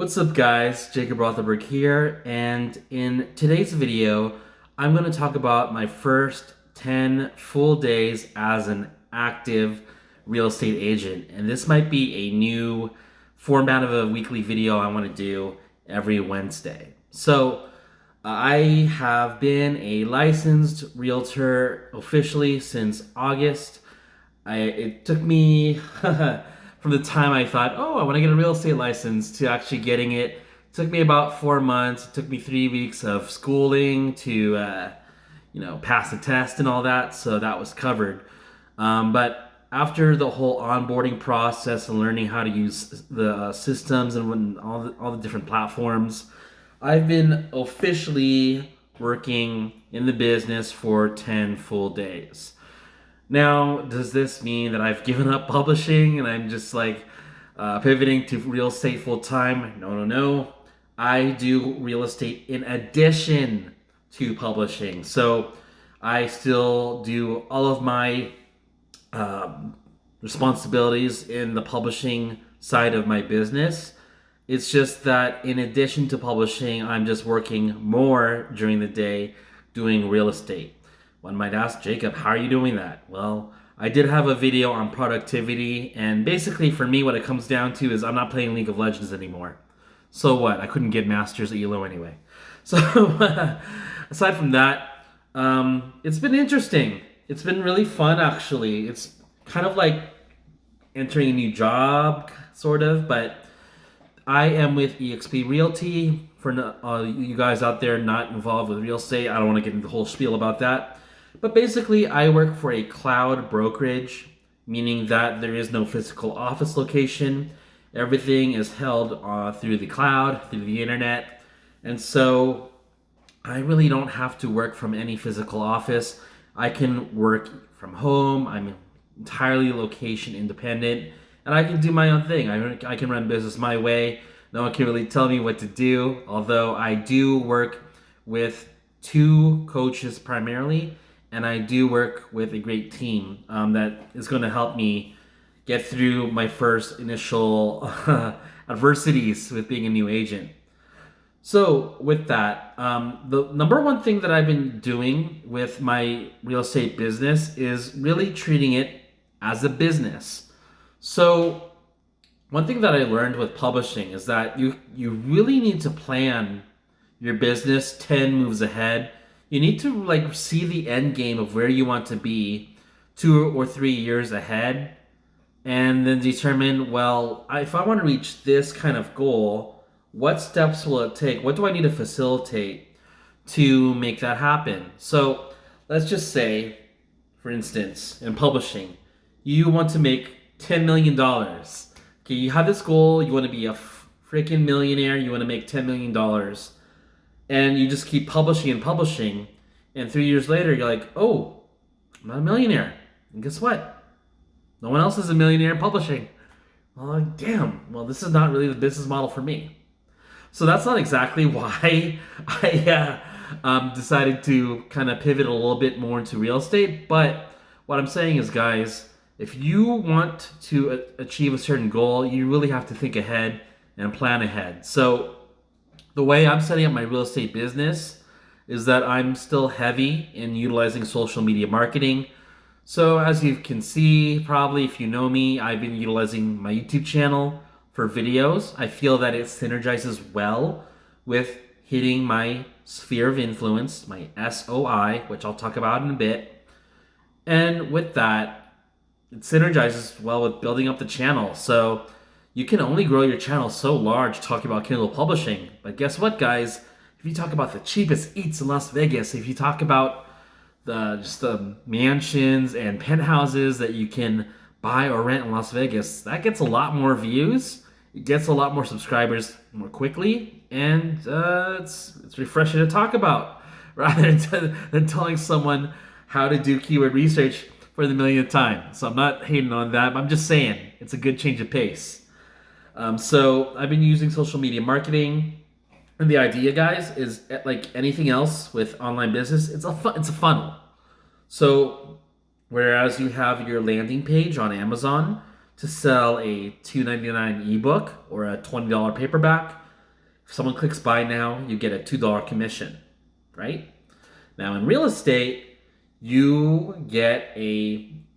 What's up guys, Jacob Rothenberg here, and in today's video, I'm going to talk about my first 10 full days as an active real estate agent. And this might be a new format of a weekly video I want to do every Wednesday. So I have been a licensed realtor officially since August. It took me from the time I thought, oh, I want to get a real estate license to actually getting it. It took me about 4 months. It took me 3 weeks of schooling to, pass the test and all that. So that was covered. But after the whole onboarding process and learning how to use the systems and all the different platforms, I've been officially working in the business for 10 full days. Now, does this mean that I've given up publishing and I'm just pivoting to real estate full time? No. I do real estate in addition to publishing. So I still do all of my responsibilities in the publishing side of my business. It's just that in addition to publishing, I'm just working more during the day doing real estate. One might ask, Jacob, how are you doing that? Well, I did have a video on productivity, and basically for me what it comes down to is I'm not playing League of Legends anymore. So what? I couldn't get Masters ELO anyway. So aside from that, it's been interesting. It's been really fun actually. It's kind of like entering a new job, sort of, but I am with eXp Realty. For you guys out there not involved with real estate, I don't want to get into the whole spiel about that. But basically, I work for a cloud brokerage, meaning that there is no physical office location. Everything is held through the cloud, through the internet. And so I really don't have to work from any physical office. I can work from home. I'm entirely location independent. And I can do my own thing. I can run business my way. No one can really tell me what to do. Although I do work with 2 coaches primarily. And I do work with a great team that is going to help me get through my first initial adversities with being a new agent. So with that, the number one thing that I've been doing with my real estate business is really treating it as a business. So one thing that I learned with publishing is that you really need to plan your business 10 moves ahead. You need to see the end game of where you want to be 2 or 3 years ahead, and then determine, well, if I want to reach this kind of goal, what steps will it take? What do I need to facilitate to make that happen? So let's just say, for instance, in publishing, you want to make $10 million. Okay, you have this goal, you want to be a freaking millionaire, you want to make $10 million. And you just keep publishing and publishing, and 3 years later, you're like, oh, I'm not a millionaire. And guess what? No one else is a millionaire in publishing. Well, damn. Well, this is not really the business model for me. So that's not exactly why I decided to kind of pivot a little bit more into real estate. But what I'm saying is, guys, if you want to achieve a certain goal, you really have to think ahead and plan ahead. So the way I'm setting up my real estate business is that I'm still heavy in utilizing social media marketing. So as you can see, probably if you know me, I've been utilizing my YouTube channel for videos. I feel that it synergizes well with hitting my sphere of influence, my SOI, which I'll talk about in a bit. And with that, it synergizes well with building up the channel. So you can only grow your channel so large talking about Kindle publishing. But guess what, guys? If you talk about the cheapest eats in Las Vegas, if you talk about the mansions and penthouses that you can buy or rent in Las Vegas, that gets a lot more views. It gets a lot more subscribers more quickly, and it's refreshing to talk about rather than telling someone how to do keyword research for the millionth time. So I'm not hating on that, but I'm just saying it's a good change of pace. So I've been using social media marketing, and the idea, guys, is like anything else with online business, it's a funnel. So whereas you have your landing page on Amazon to sell a $2.99 ebook or a $20 paperback, If someone clicks buy now, you get a $2 commission, right? Now in real estate, you get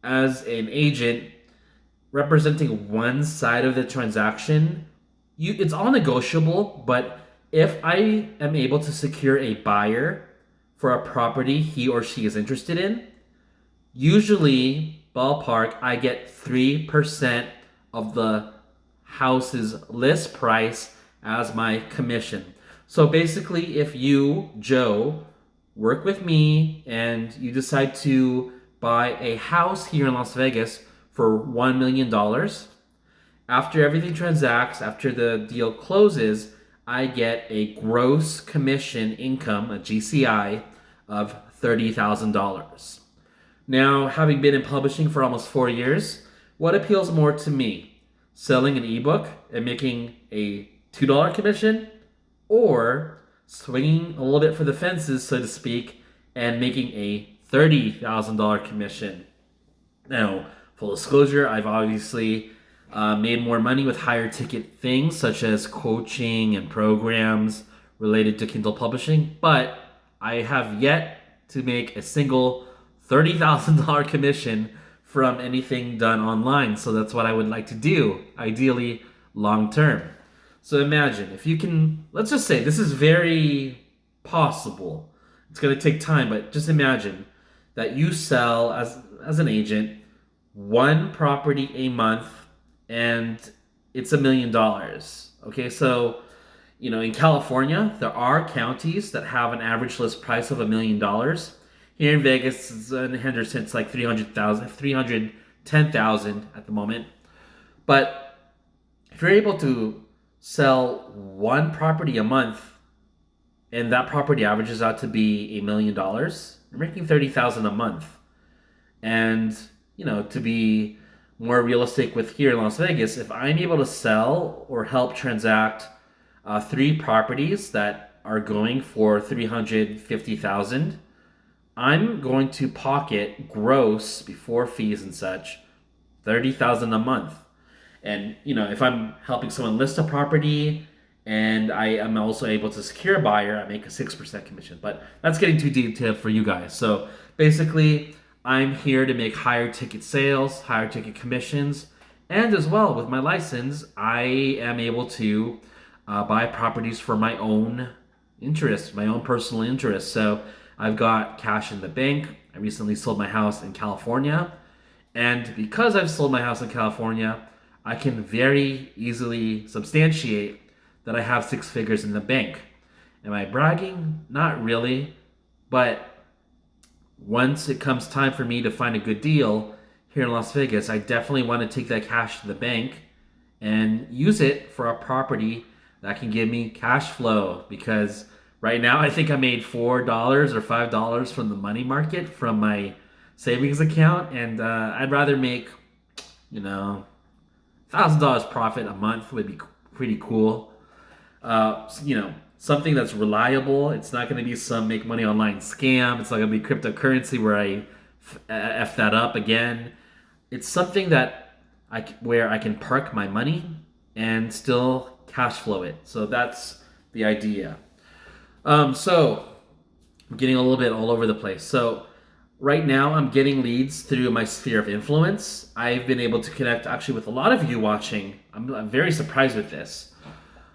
as an agent representing one side of the transaction, it's all negotiable, but if I am able to secure a buyer for a property he or she is interested in, usually ballpark I get 3% of the house's list price as my commission. So basically, if you, Joe, work with me and you decide to buy a house here in Las Vegas for $1 million, after everything transacts, after the deal closes, I get a gross commission income, a GCI, of $30,000. Now, having been in publishing for almost 4 years, what appeals more to me? Selling an ebook and making a $2 commission, or swinging a little bit for the fences, so to speak, and making a $30,000 commission? Now, full disclosure, I've obviously made more money with higher ticket things such as coaching and programs related to Kindle publishing, but I have yet to make a single $30,000 commission from anything done online. So that's what I would like to do, ideally long term. So imagine if you can, let's just say this is very possible. It's going to take time, but just imagine that you sell as an agent one property a month and it's $1 million. Okay, so in California, there are counties that have an average list price of $1 million. Here in Vegas, in Henderson, it's like 310,000 at the moment. But if you're able to sell one property a month, and that property averages out to be $1 million, you're making $30,000 a month. And to be more realistic with here in Las Vegas, if I'm able to sell or help transact 3 properties that are going for $350,000, I'm going to pocket gross before fees and such $30,000 a month. And if I'm helping someone list a property and I am also able to secure a buyer, I make a 6% commission. But that's getting too detailed for you guys. So basically, I'm here to make higher ticket sales, higher ticket commissions, and as well with my license, I am able to buy properties for my own interests, my own personal interests. So I've got cash in the bank. I recently sold my house in California. And because I've sold my house in California, I can very easily substantiate that I have 6 figures in the bank. Am I bragging? Not really. But once it comes time for me to find a good deal here in Las Vegas, I definitely want to take that cash to the bank and use it for a property that can give me cash flow. Because right now, I think I made $4 or $5 from the money market from my savings account, and I'd rather make, $1,000 profit a month would be pretty cool. Something that's reliable. It's not going to be some make money online scam. It's not going to be cryptocurrency where I f that up again. It's something that where I can park my money and still cash flow it. So that's the idea. So I'm getting a little bit all over the place. So right now I'm getting leads through my sphere of influence. I've been able to connect actually with a lot of you watching. I'm very surprised with this.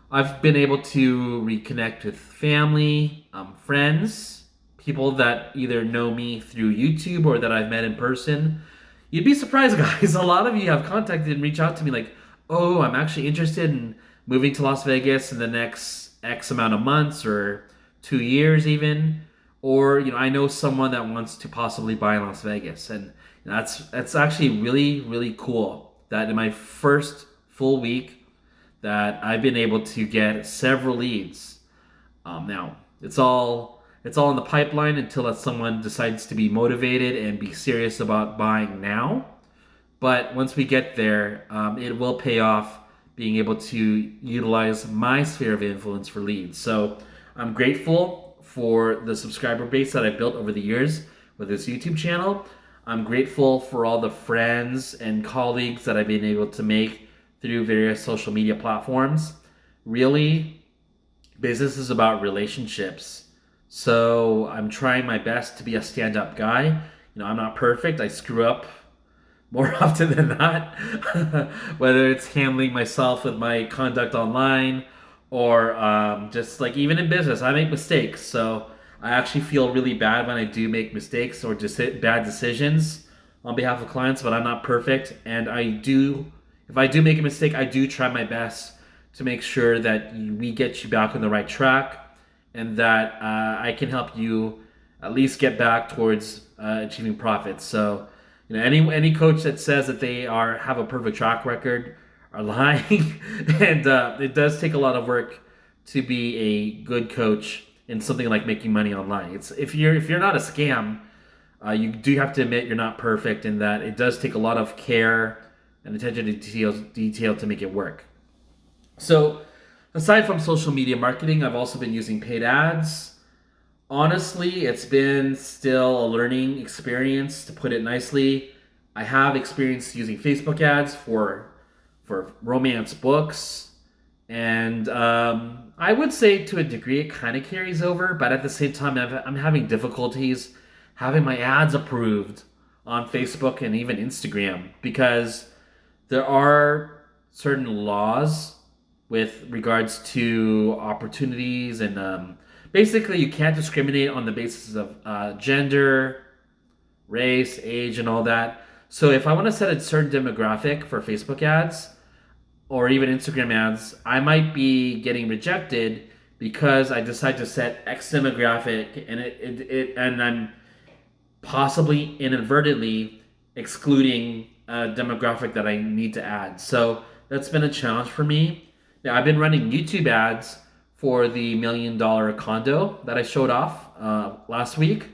I've been able to reconnect with family, friends, people that either know me through YouTube or that I've met in person. You'd be surprised, guys. A lot of you have contacted and reached out to me like, oh, I'm actually interested in moving to Las Vegas in the next X amount of months or 2 years even. Or, I know someone that wants to possibly buy in Las Vegas. And that's actually really, really cool that in my first full week that I've been able to get several leads. Now, it's all in the pipeline until someone decides to be motivated and be serious about buying now. But once we get there, it will pay off being able to utilize my sphere of influence for leads. So I'm grateful for the subscriber base that I've built over the years with this YouTube channel. I'm grateful for all the friends and colleagues that I've been able to make through various social media platforms. Really, Business is about relationships. So I'm trying my best to be a stand-up guy. I'm not perfect. I screw up more often than not. Whether it's handling myself with my conduct online or just like even in business, I make mistakes. So I actually feel really bad when I do make mistakes or just bad decisions on behalf of clients, but I'm not perfect. And if I do make a mistake, I do try my best to make sure that we get you back on the right track and that I can help you at least get back towards achieving profits. So, any coach that says that they have a perfect track record are lying, and it does take a lot of work to be a good coach in something like making money online. It's if you're not a scam, you do have to admit you're not perfect, and that it does take a lot of care and attention to detail to make it work. So, aside from social media marketing, I've also been using paid ads. Honestly, it's been still a learning experience, to put it nicely. I have experience using Facebook ads for romance books, and I would say to a degree it kind of carries over, but at the same time, I'm having difficulties having my ads approved on Facebook and even Instagram because there are certain laws with regards to opportunities and basically you can't discriminate on the basis of gender, race, age, and all that. So if I want to set a certain demographic for Facebook ads or even Instagram ads, I might be getting rejected because I decide to set X demographic and I'm possibly inadvertently excluding a demographic that I need to add. So that's been a challenge for me. Now, I've been running YouTube ads for the $1 million condo that I showed off last week.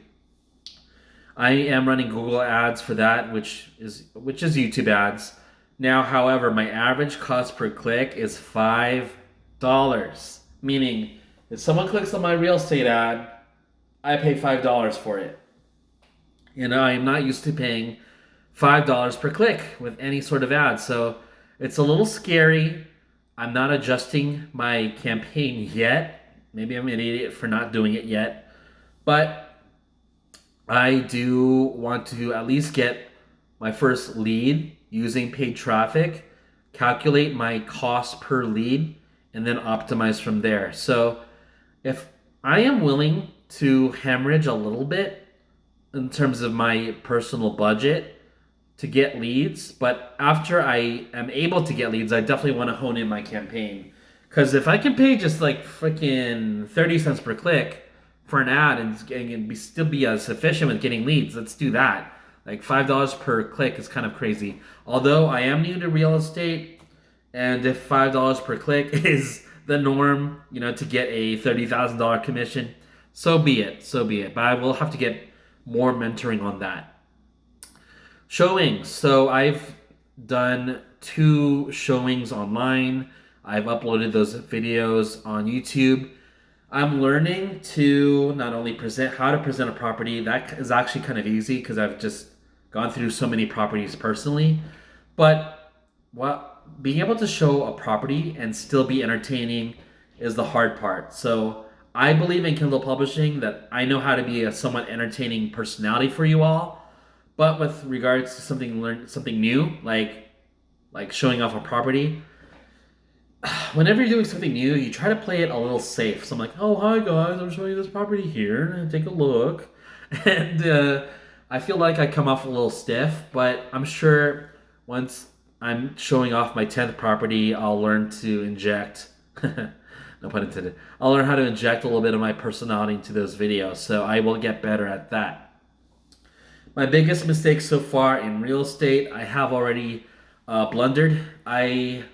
I am running Google ads for that, which is YouTube ads. Now, however, my average cost per click is $5, meaning if someone clicks on my real estate ad, I pay $5 for it. I am not used to paying $5 per click with any sort of ad. So it's a little scary. I'm not adjusting my campaign yet. Maybe I'm an idiot for not doing it yet. But I do want to at least get my first lead using paid traffic, calculate my cost per lead, and then optimize from there. So if I am willing to hemorrhage a little bit in terms of my personal budget to get leads, but after I am able to get leads, I definitely want to hone in my campaign. Because if I can pay just like freaking 30 cents per click for an ad and still be as efficient with getting leads, let's do that. Like $5 per click is kind of crazy. Although I am new to real estate, and if $5 per click is the norm, to get a $30,000 commission, so be it. So be it. But I will have to get more mentoring on that. Showings. So I've done 2 showings online. I've uploaded those videos on YouTube. I'm learning to not only how to present a property. That is actually kind of easy because I've just gone through so many properties personally. But being able to show a property and still be entertaining is the hard part. So I believe in Kindle publishing that I know how to be a somewhat entertaining personality for you all. But with regards to something new, like showing off a property, whenever you're doing something new, you try to play it a little safe. So I'm like, oh, hi guys, I'm showing you this property here. Take a look. And I feel like I come off a little stiff, but I'm sure once I'm showing off my 10th property, I'll learn to inject, no pun intended, I'll learn how to inject a little bit of my personality into those videos. So I will get better at that. My biggest mistake so far in real estate, I have already blundered. I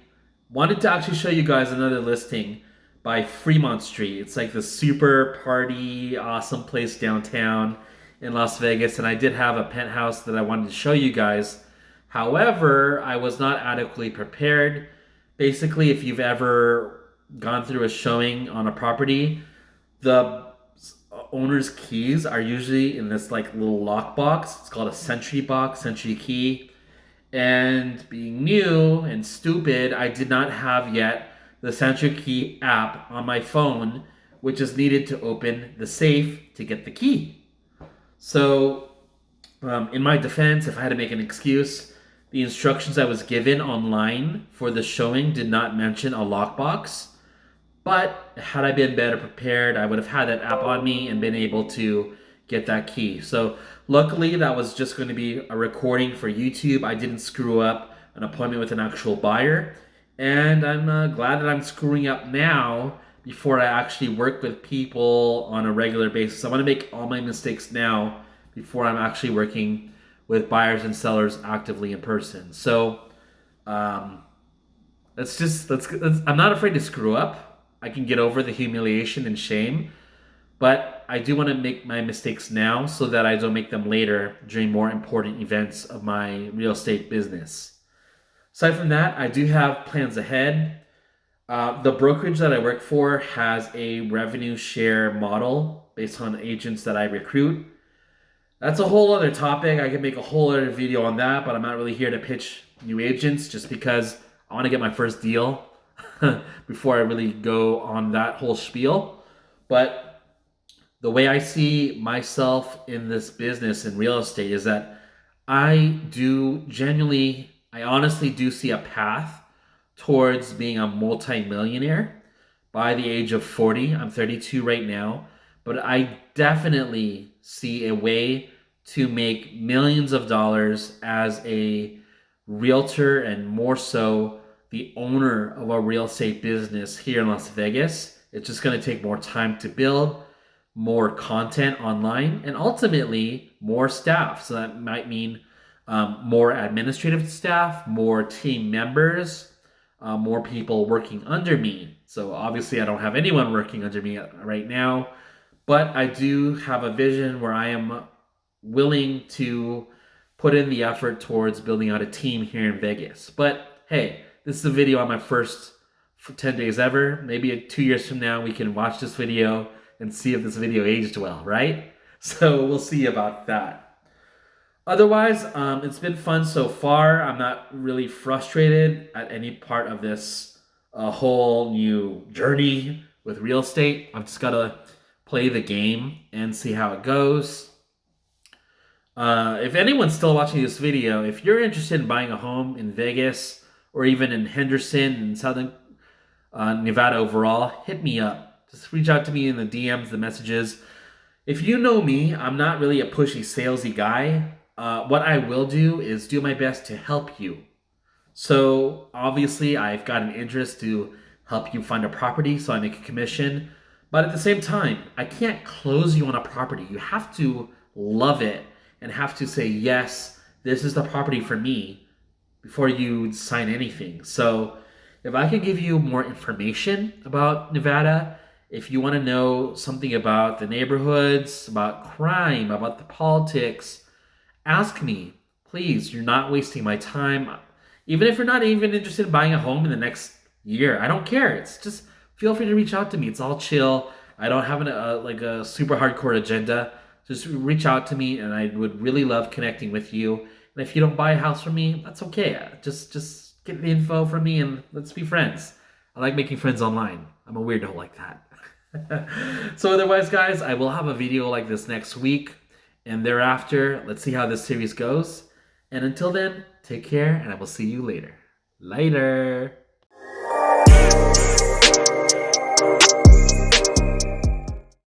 wanted to actually show you guys another listing by Fremont Street. It's like the super party, awesome place downtown in Las Vegas, and I did have a penthouse that I wanted to show you guys. However, I was not adequately prepared. Basically, if you've ever gone through a showing on a property, the owner's keys are usually in this like little lock box. It's called a Sentry box, Sentry key. And being new and stupid, I did not have yet the Central Key app on my phone, which is needed to open the safe to get the key. So, in my defense, if I had to make an excuse, the instructions I was given online for the showing did not mention a lockbox. But had I been better prepared, I would have had that app on me and been able to get that key. So luckily, that was just going to be a recording for YouTube. I didn't screw up an appointment with an actual buyer. And I'm glad that I'm screwing up now before I actually work with people on a regular basis. I want to make all my mistakes now before I'm actually working with buyers and sellers actively in person. So let's I'm not afraid to screw up. I can get over the humiliation and shame, but I do want to make my mistakes now so that I don't make them later during more important events of my real estate business. Aside from that, I do have plans ahead. The brokerage that I work for has a revenue share model based on agents that I recruit. That's a whole other topic. I could make a whole other video on that, but I'm not really here to pitch new agents just because I want to get my first deal before I really go on that whole spiel. But the way I see myself in this business in real estate is that I honestly do see a path towards being a multi-millionaire by the age of 40. I'm 32 right now, but I definitely see a way to make millions of dollars as a realtor and more so the owner of a real estate business here in Las Vegas. It's just going to take more time to build, more content online, and ultimately more staff. So that might mean more administrative staff, more team members, more people working under me. So obviously I don't have anyone working under me right now, but I do have a vision where I am willing to put in the effort towards building out a team here in Vegas. But hey, this is a video on my first 10 days ever. Maybe 2 years from now, we can watch this video and see if this video aged well, right? So we'll see about that. Otherwise, it's been fun so far. I'm not really frustrated at any part of this whole new journey with real estate. I've just got to play the game and see how it goes. If anyone's still watching this video, if you're interested in buying a home in Vegas or even in Henderson and Southern Nevada overall, hit me up. Just reach out to me in the DMs, the messages. If you know me, I'm not really a pushy, salesy guy. What I will do is do my best to help you. So obviously, I've got an interest to help you find a property, so I make a commission. But at the same time, I can't close you on a property. You have to love it and have to say, yes, this is the property for me before you sign anything. So if I can give you more information about Nevada, if you want to know something about the neighborhoods, about crime, about the politics, ask me. Please, you're not wasting my time. Even if you're not even interested in buying a home in the next year, I don't care. It's just feel free to reach out to me. It's all chill. I don't have a super hardcore agenda. Just reach out to me, and I would really love connecting with you. And if you don't buy a house from me, that's okay. Just get the info from me, and let's be friends. I like making friends online. I'm a weirdo like that. So otherwise, guys, I will have a video like this next week. And thereafter, let's see how this series goes. And until then, take care, and I will see you later. Later.